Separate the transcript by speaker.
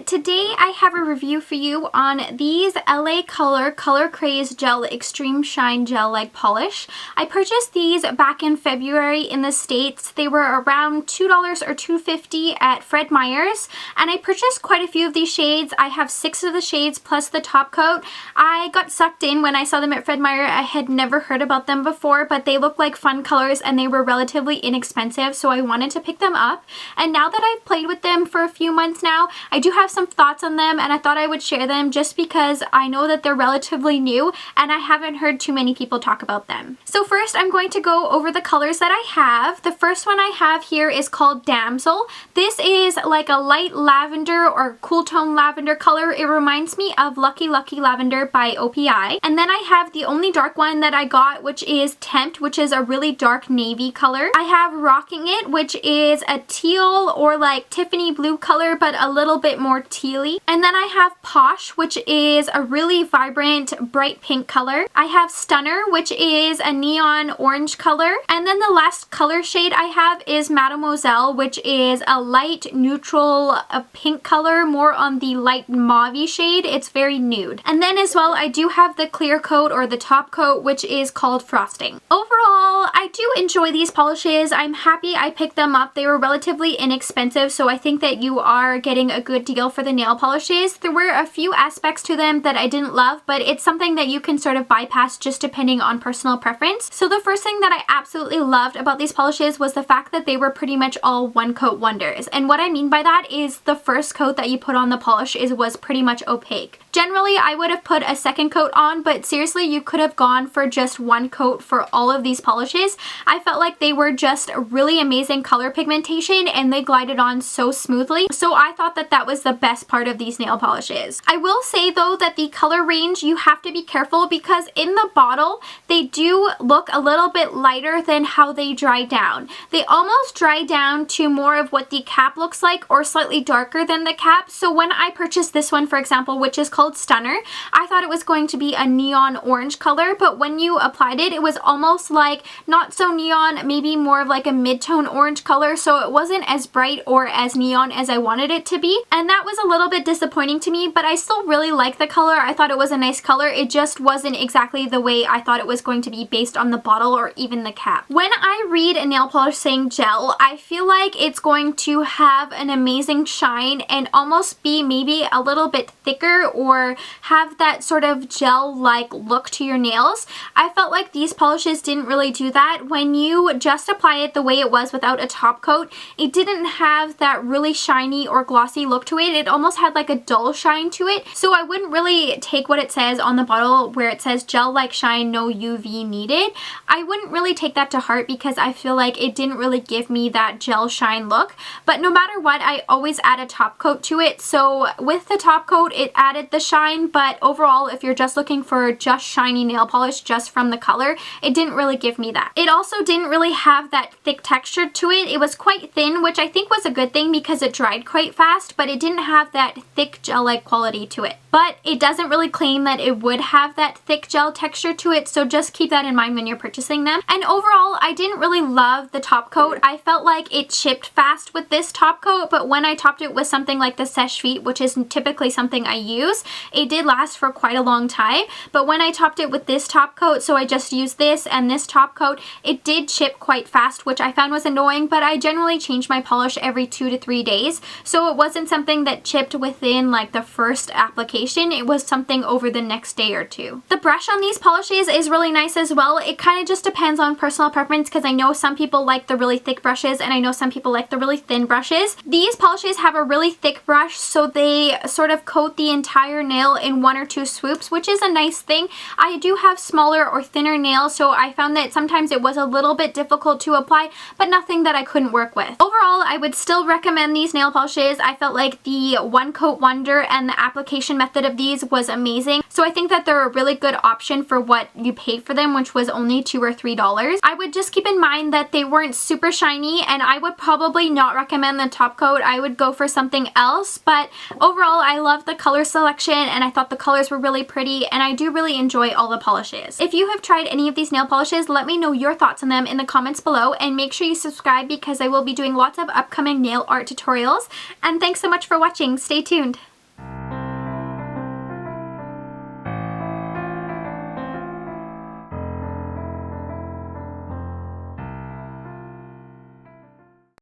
Speaker 1: today I have a review for you on these LA Color Craze Gel Extreme Shine Gel Leg Polish. I purchased these back in February in the States. They were around $2 or $2.50 at Fred Meyer's, and I purchased quite a few of these shades. I have 6 of the shades plus the top coat. I got sucked in when I saw them at Fred Meyer. I had never heard about them before, but they look like fun colors and they were relatively inexpensive, so I wanted to pick them up. And now that I've played with them for a few months now, I do have some thoughts on them, and I thought I would share them just because I know that they're relatively new and I haven't heard too many people talk about them. So first I'm going to go over the colors that I have. The first one I have here is called Damsel. This is like a light lavender or cool tone lavender color. It reminds me of Lucky Lucky Lavender by OPI. And then I have the only dark one that I got, which is Tempt, which is a really dark navy color. I have Rockin It, which is a teal or like Tiffany blue color, but a little bit more tealy. And then I have Posh, which is a really vibrant bright pink color. I have Stunner, which is a neon orange color. And then the last color shade I have is Mademoiselle, which is a light neutral pink color, more on the light mauve shade. It's very nude. And then as well, I do have the clear coat or the top coat, which is called Frosting. Overall, I do enjoy these polishes. I'm happy I picked them up. They were relatively inexpensive, so I think that you are getting a good deal for the nail polishes. There were a few aspects to them that I didn't love, but it's something that you can sort of bypass just depending on personal preference. So the first thing that I absolutely loved about these polishes was the fact that they were pretty much all one coat wonders. And what I mean by that is the first coat that you put on the polish was pretty much opaque. Generally, I would have put a second coat on, but seriously, you could have gone for just one coat for all of these polishes. I felt like they were just really amazing color pigmentation and they glided on so smoothly. So I thought that that was the best part of these nail polishes. I will say though that the color range, you have to be careful because in the bottle, they do look a little bit lighter than how they dry down. They almost dry down to more of what the cap looks like or slightly darker than the cap. So when I purchased this one, for example, which is called Stunner, I thought it was going to be a neon orange color, but when you applied it, it was almost like not so neon, maybe more of like a mid-tone orange color, so it wasn't as bright or as neon as I wanted it to be, and that was a little bit disappointing to me, but I still really like the color. I thought it was a nice color. It just wasn't exactly the way I thought it was going to be based on the bottle or even the cap. When I read a nail polish saying gel, I feel like it's going to have an amazing shine and almost be maybe a little bit thicker or have that sort of gel-like look to your nails. I felt like these polishes didn't really do that. When you just apply it the way it was without a top coat, it didn't have that really shiny or glossy look to it. It almost had like a dull shine to it. So I wouldn't really take what it says on the bottle where it says gel-like shine, no UV needed. I wouldn't really take that to heart because I feel like it didn't really give me that gel shine look. But no matter what, I always add a top coat to it. So with the top coat, it added the shine, but overall, if you're just looking for just shiny nail polish just from the color, it didn't really give me that. It also didn't really have that thick texture to it. It was quite thin, which I think was a good thing because it dried quite fast, but it didn't have that thick gel-like quality to it. But it doesn't really claim that it would have that thick gel texture to it, so just keep that in mind when you're purchasing them. And overall, I didn't really love the top coat. I felt like it chipped fast with this top coat, but when I topped it with something like the Seche Vite, which is typically something I use, it did last for quite a long time. But when I topped it with this top coat, so I just used this and this top coat, it did chip quite fast, which I found was annoying, but I generally change my polish every 2 to 3 days, so it wasn't something that chipped within like the first application. It was something over the next day or two. The brush on these polishes is really nice as well. It kind of just depends on personal preference because I know some people like the really thick brushes and I know some people like the really thin brushes. These polishes have a really thick brush, so they sort of coat the entire nail in 1 or 2 swoops, which is a nice thing. I do have smaller or thinner nails, so I found that sometimes it was a little bit difficult to apply, but nothing that I couldn't work with. Overall, I would still recommend these nail polishes. I felt like the one coat wonder and the application method of these was amazing, so I think that they're a really good option for what you paid for them, which was only $2 or $3. I would just keep in mind that they weren't super shiny, and I would probably not recommend the top coat. I would go for something else, but overall I love the color selection and I thought the colors were really pretty, and I do really enjoy all the polishes. If you have tried any of these nail polishes, let me know your thoughts on them in the comments below, and make sure you subscribe because I will be doing lots of upcoming nail art tutorials. And thanks so much for watching. Stay tuned.